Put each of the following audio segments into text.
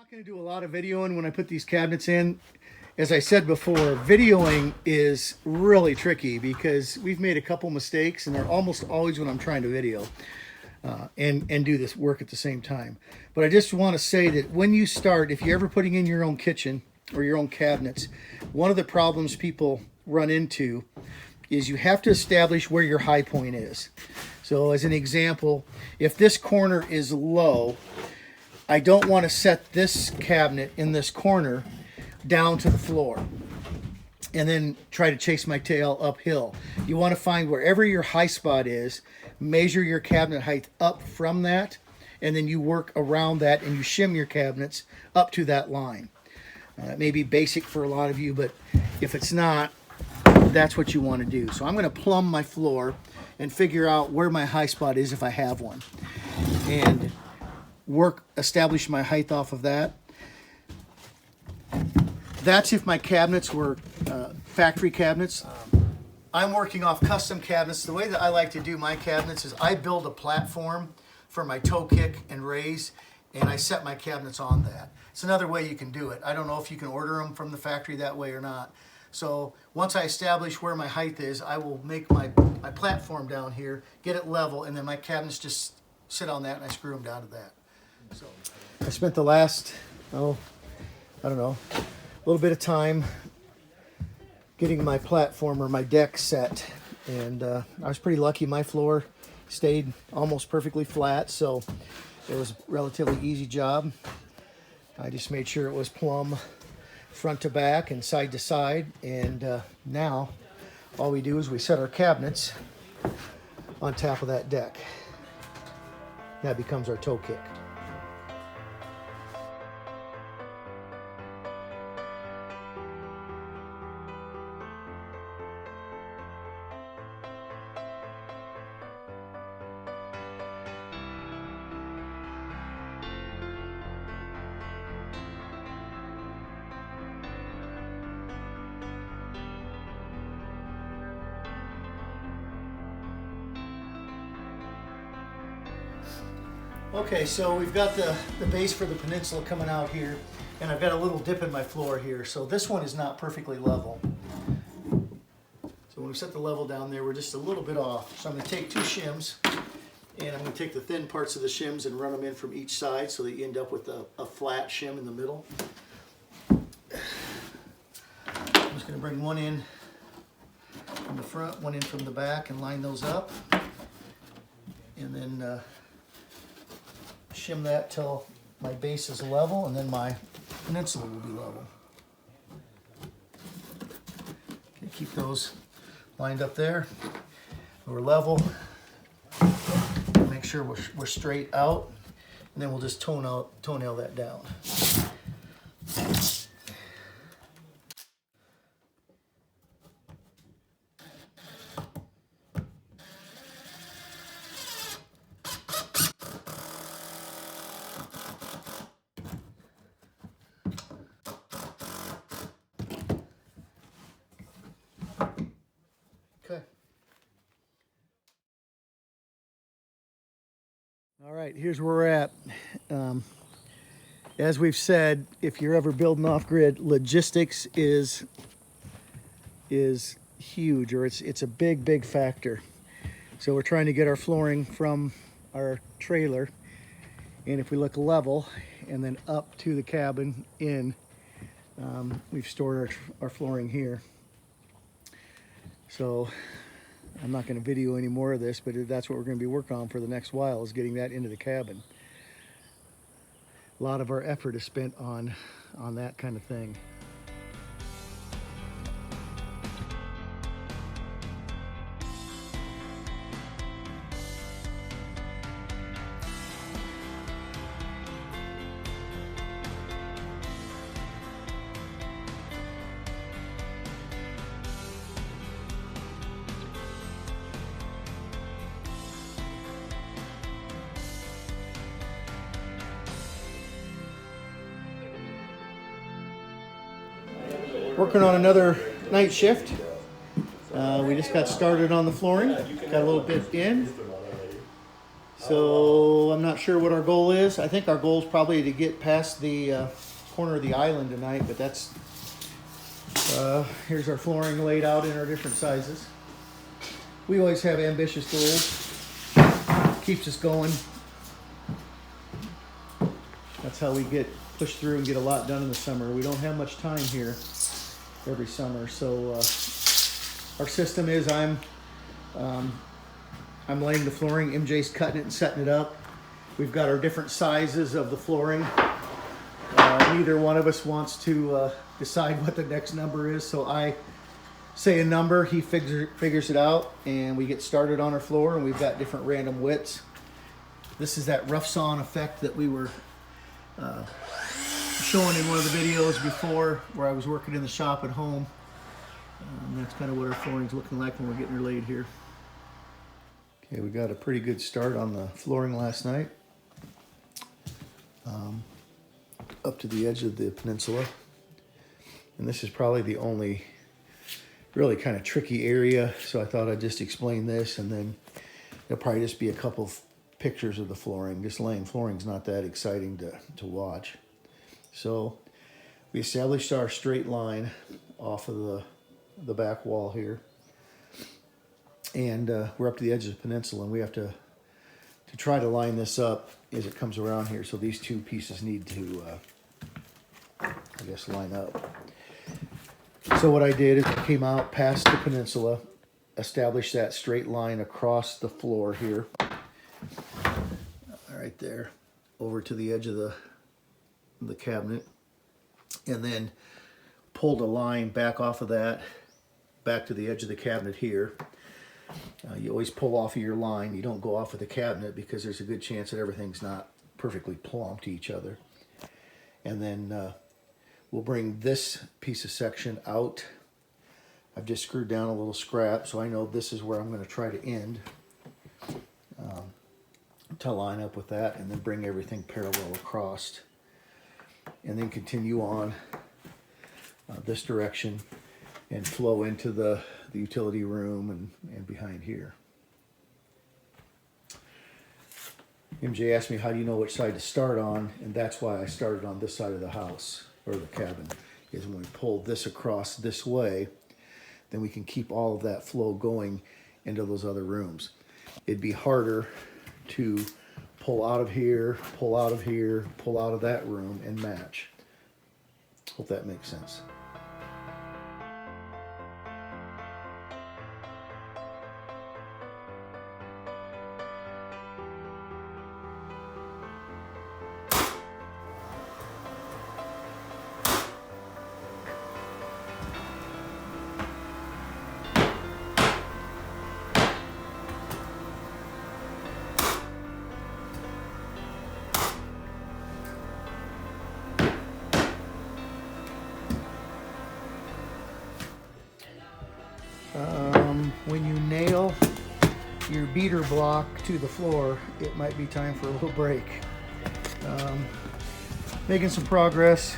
not going to do a lot of videoing when I put these cabinets in. As I said before, videoing is really tricky because we've made a couple mistakes, and they're almost always when I'm trying to video and do this work at the same time. But I just want to say that when you start, if you're ever putting in your own kitchen or your own cabinets, one of the problems people run into is you have to establish where your high point is. So as an example, if this corner is low, I don't want to set this cabinet in this corner down to the floor and then try to chase my tail uphill. You want to find wherever your high spot is, measure your cabinet height up from that, and then you work around that and you shim your cabinets up to that line. It may be basic for a lot of you, but if it's not, that's what you want to do. So I'm going to plumb my floor and figure out where my high spot is if I have one, and establish my height off of that. That's if my cabinets were factory cabinets. I'm working off custom cabinets. The way that I like to do my cabinets is I build a platform for my toe kick and raise, and I set my cabinets on that. It's another way you can do it. I don't know if you can order them from the factory that way or not. So once I establish where my height is, I will make my platform down here, get it level, and then my cabinets just sit on that and I screw them down to that. So I spent the last, I don't know, a little bit of time getting my platform or my deck set, and I was pretty lucky. My floor stayed almost perfectly flat, so it was a relatively easy job. I just made sure it was plumb front to back and side to side, and now all we do is we set our cabinets on top of that deck. That becomes our toe kick. Okay, so we've got the base for the peninsula coming out here, and I've got a little dip in my floor here. So this one is not perfectly level. So when we set the level down there, we're just a little bit off. So I'm going to take two shims, and I'm going to take the thin parts of the shims and run them in from each side so that you end up with a flat shim in the middle. I'm just going to bring one in from the front, one in from the back, and line those up. And then shim that till my base is level, and then my peninsula will be level. Okay, keep those lined up there. We're level. Make sure we're straight out, and then we'll just toenail that down. Okay. All right, here's where we're at. As we've said, if you're ever building off-grid, logistics is huge, or it's a big factor. So we're trying to get our flooring from our trailer, and if we look level and then up to the cabin in, we've stored our flooring here. So I'm not going to video any more of this, but that's what we're going to be working on for the next while, is getting that into the cabin. A lot of our effort is spent on that kind of thing. Working on another night shift. We just got started on the flooring. Got a little bit in. So I'm not sure what our goal is. I think our goal is probably to get past the corner of the island tonight, but that's, here's our flooring laid out in our different sizes. We always have ambitious goals. Keeps us going. That's how we get pushed through and get a lot done in the summer. We don't have much time here every summer, so our system is I'm laying the flooring. MJ's cutting it and setting it up. We've got our different sizes of the flooring. Neither one of us wants to decide what the next number is, so I say a number, he figures it out, and we get started on our floor, and we've got different random widths. This is that rough sawn effect that we were showing in one of the videos before, where I was working in the shop at home. That's kind of what our flooring's looking like when we're getting her laid here. Okay, we got a pretty good start on the flooring last night. Up to the edge of the peninsula. And this is probably the only really kind of tricky area, so I thought I'd just explain this, and then there'll probably just be a couple of pictures of the flooring. Just laying flooring's not that exciting to watch. So we established our straight line off of the back wall here, and we're up to the edge of the peninsula, and we have to try to line this up as it comes around here. So these two pieces need to I guess line up. So what I did is I came out past the peninsula, established that straight line across the floor here, right there, over to the edge of the cabinet, and then pulled a line back off of that, back to the edge of the cabinet here. You always pull off of your line. You don't go off of the cabinet, because there's a good chance that everything's not perfectly plumb to each other. And then we'll bring this piece of section out. I've just screwed down a little scrap, so I know this is where I'm going to try to end, to line up with that, and then bring everything parallel across, and then continue on this direction and flow into the utility room and behind here. MJ asked me, how do you know which side to start on? And that's why I started on this side of the house, or the cabin, is when we pull this across this way, then we can keep all of that flow going into those other rooms. It'd be harder to pull out of here, pull out of here, pull out of that room, and match. Hope that makes sense. When you nail your beater block to the floor, it might be time for a little break. Making some progress.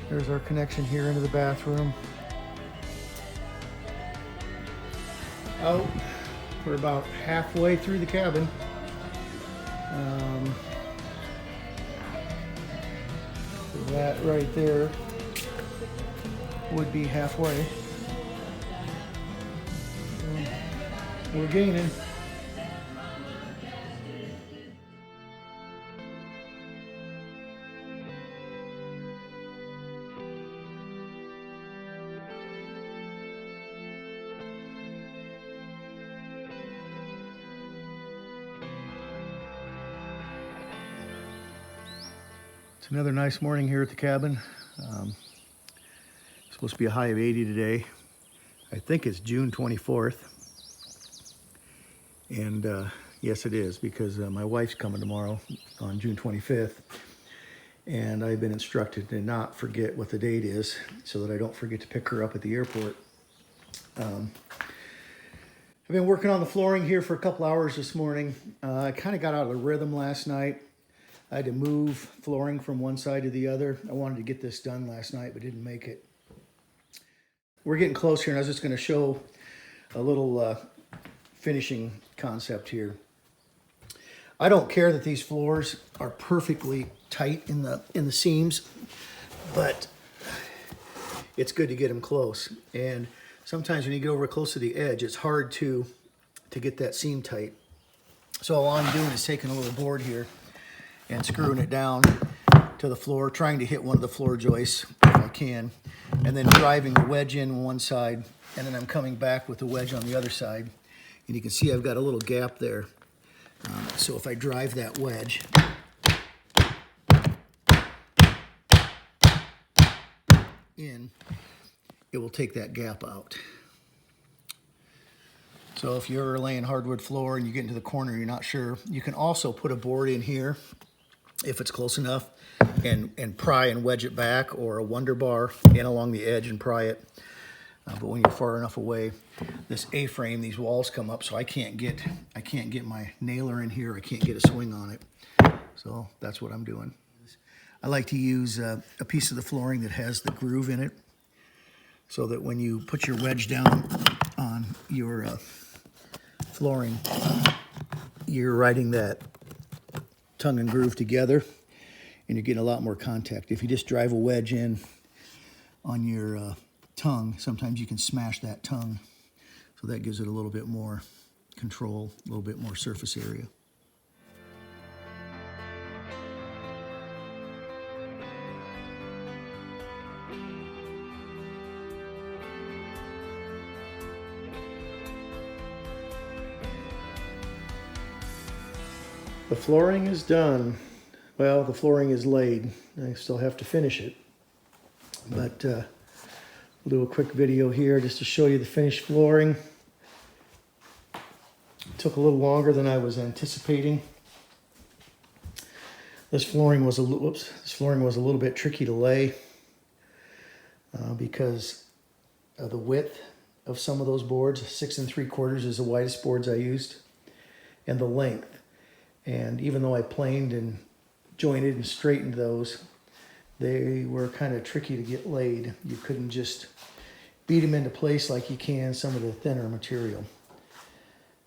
There's our connection here into the bathroom. Oh, we're about halfway through the cabin. That right there would be halfway. We're gaining. It's another nice morning here at the cabin. Supposed to be a high of 80 today. I think it's June 24th. And yes, it is, because my wife's coming tomorrow on June 25th. And I've been instructed to not forget what the date is, so that I don't forget to pick her up at the airport. I've been working on the flooring here for a couple hours this morning. I kind of got out of the rhythm last night. I had to move flooring from one side to the other. I wanted to get this done last night, but didn't make it. We're getting close here, and I was just going to show a little finishing concept here. I don't care that these floors are perfectly tight in the seams, but it's good to get them close. And sometimes when you get over close to the edge, it's hard to get that seam tight. So all I'm doing is taking a little board here and screwing it down to the floor, trying to hit one of the floor joists if I can, and then driving the wedge in one side, and then I'm coming back with the wedge on the other side. And you can see I've got a little gap there. So if I drive that wedge in, it will take that gap out. So if you're laying hardwood floor and you get into the corner, you're not sure, you can also put a board in here if it's close enough and pry and wedge it back, or a Wonder Bar in along the edge and pry it. But when you're far enough away, this A-frame, these walls come up, so I can't get my nailer in here. I can't get a swing on it. So that's what I'm doing. I like to use a piece of the flooring that has the groove in it, so that when you put your wedge down on your flooring, you're riding that tongue and groove together, and you're getting a lot more contact. If you just drive a wedge in on your tongue, sometimes you can smash that tongue, so that gives it a little bit more control, a little bit more surface area. The flooring is done. Well, the flooring is laid. I still have to finish it. But we'll do a quick video here just to show you the finished flooring. It took a little longer than I was anticipating. This flooring was a little bit tricky to lay because of the width of some of those boards. 6 3/4 is the widest boards I used, and the length. And even though I planed and jointed and straightened those, they were kind of tricky to get laid. You couldn't just beat them into place like you can some of the thinner material.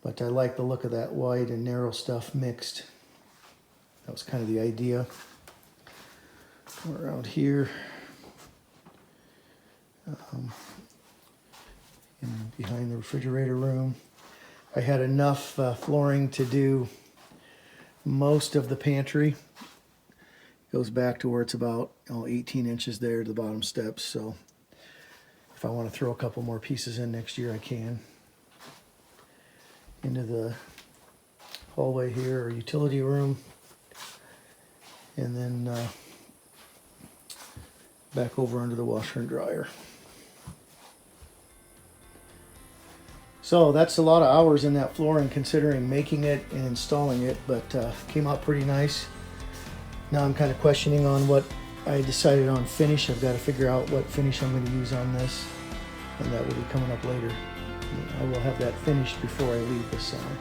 But I like the look of that wide and narrow stuff mixed. That was kind of the idea. Around here, and behind the refrigerator room, I had enough flooring to do most of the pantry. Goes back to where it's about 18 inches there to the bottom steps. So if I want to throw a couple more pieces in next year, I can. Into the hallway here, or utility room, and then back over under the washer and dryer. So that's a lot of hours in that flooring, considering making it and installing it, but came out pretty nice. Now I'm kind of questioning on what I decided on finish. I've got to figure out what finish I'm going to use on this, and that will be coming up later. I will have that finished before I leave this summer.